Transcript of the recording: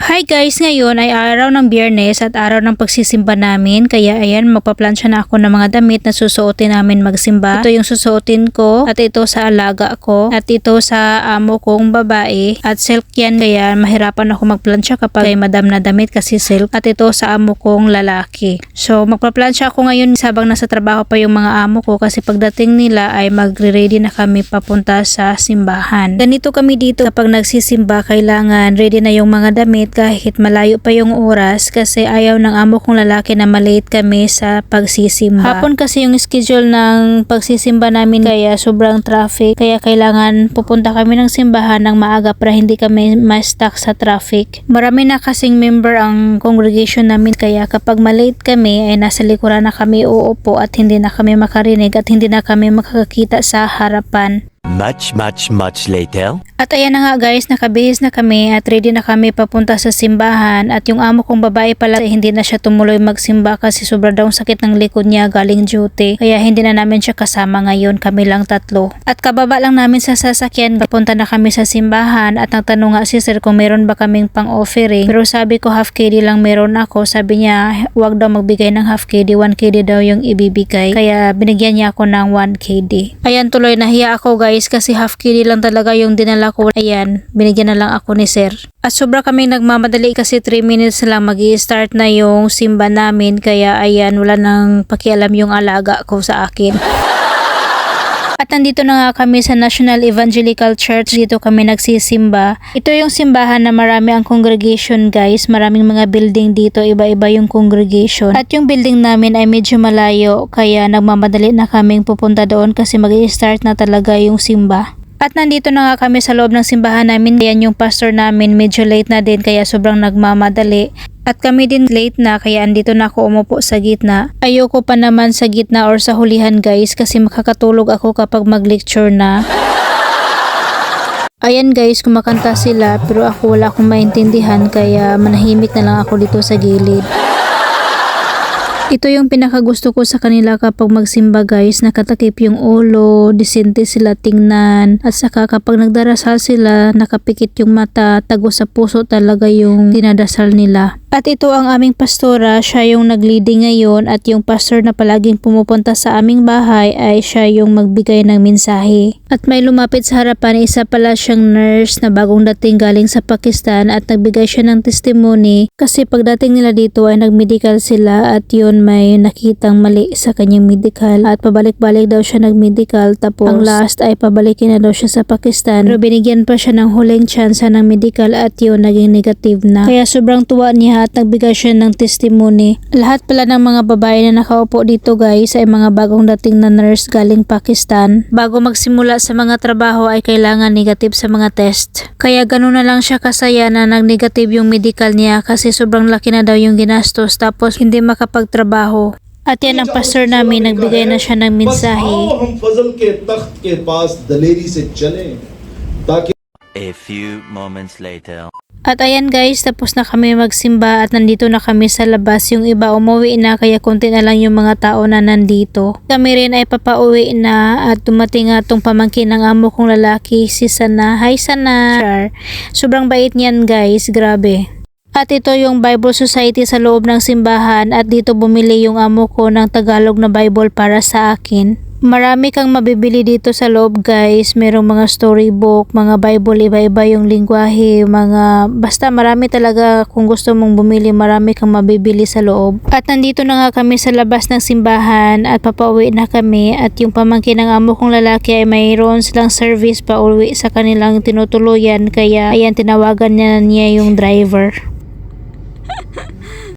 Hi guys, ngayon ay araw ng Biyernes at araw ng pagsisimba namin. Kaya ayan, magpaplansya na ako ng mga damit na susuotin namin magsimba. Ito yung susuotin ko at ito sa alaga ko at ito sa amo kong babae at silk yan. Kaya mahirapan ako magplansya kapag ay madam na damit kasi silk at ito sa amo kong lalaki. So magpaplansya ako ngayon sabang nasa trabaho pa yung mga amo ko kasi pagdating nila ay magre-ready na kami papunta sa simbahan. Ganito kami dito kapag nagsisimba, kailangan ready na yung mga damit kahit malayo pa yung oras kasi ayaw ng amo kong lalaki na malate kami sa pagsisimba. Hapon kasi yung schedule ng pagsisimba namin kaya sobrang traffic kaya kailangan pupunta kami ng simbahan ng maaga para hindi kami ma-stuck sa traffic. Marami na kasing member ang congregation namin kaya kapag malate kami ay nasa likuran na kami uupo at hindi na kami makarinig at hindi na kami makakakita sa harapan. Much later. At ayan na nga guys, nakabihis na kami at ready na kami papunta sa simbahan at yung amo kong babae pala hindi na siya tumuloy magsimba kasi sobra daw sakit ng likod niya galing duty kaya hindi na namin siya kasama ngayon, kami lang tatlo. At kababa lang namin sa sasakyan, papunta na kami sa simbahan at nagtanong nga si sir kung meron ba kaming pang offering pero sabi ko half KD lang meron ako, sabi niya wag daw magbigay ng half KD, 1 KD daw yung ibibigay kaya binigyan niya ako ng 1 KD. Ayan tuloy nahiya ako guys kasi half KD lang talaga yung dinala ko. Ayan, binigyan na lang ako ni sir. At sobra kaming nagmamadali kasi 3 minutes lang magi-start na yung simba namin kaya ayan, wala nang pakialam yung alaga ko sa akin. At nandito na nga kami sa National Evangelical Church. Dito kami nagsisimba. Ito yung simbahan na marami ang congregation guys. Maraming mga building dito. Iba-iba yung congregation. At yung building namin ay medyo malayo. Kaya nagmamadali na kaming pupunta doon kasi mag-i-start na talaga yung simba. At nandito na nga kami sa loob ng simbahan namin. Yan yung pastor namin. Medyo late na din kaya sobrang nagmamadali. At kami din late na kaya andito na ako umupo sa gitna. Ayoko pa naman sa gitna or sa hulihan guys kasi makakatulog ako kapag mag-lecture na. Ayan guys, kumakanta sila pero ako wala akong maintindihan kaya manahimik na lang ako dito sa gilid. Ito yung pinakagusto ko sa kanila kapag magsimba guys, nakatakip yung ulo, disente sila tingnan, at saka kapag nagdarasal sila, nakapikit yung mata, tago sa puso talaga yung dinadasal nila. At ito ang aming pastora, siya yung nag-leading ngayon at yung pastor na palaging pumupunta sa aming bahay ay siya yung magbigay ng mensahe. At may lumapit sa harapan, isa pala siyang nurse na bagong dating galing sa Pakistan at nagbigay siya ng testimony kasi pagdating nila dito ay nag-medical sila at yun may nakitang mali sa kanyang medical at pabalik-balik daw siya nag-medical tapos ang last ay pabalikin na daw siya sa Pakistan pero binigyan pa siya ng huling chance ng medical at yun naging negative na. Kaya sobrang tuwa niya at nagbigay siya ng testimony. Lahat pala ng mga babae na nakaupo dito guys ay mga bagong dating na nurse galing Pakistan. Bago magsimula sa mga trabaho ay kailangan negative sa mga test. Kaya ganun na lang siya kasaya na nag-negative yung medical niya kasi sobrang laki na daw yung ginastos tapos hindi makapagtrabaho. At yan ang pastor namin, nagbigay na siya ng mensahe. A few moments later. At ayan guys, tapos na kami magsimba at nandito na kami sa labas. Yung iba umuwi na kaya konti na lang yung mga tao na nandito. Kami rin ay papauwi na at dumating nga tong pamangkin ng amo kong lalaki, si Sana. Hi Sana! Sobrang bait niyan guys, grabe. At ito yung Bible Society sa loob ng simbahan at dito bumili yung amo ko ng Tagalog na Bible para sa akin. Marami kang mabibili dito sa loob guys, merong mga storybook, mga Bible, iba-iba yung lingwahe, basta marami talaga. Kung gusto mong bumili, marami kang mabibili sa loob. At nandito na nga kami sa labas ng simbahan at papauwi na kami at yung pamangkin ng amo kong lalaki ay mayroon silang service pa uwi sa kanilang tinutuluyan kaya ayan tinawagan niya yung driver.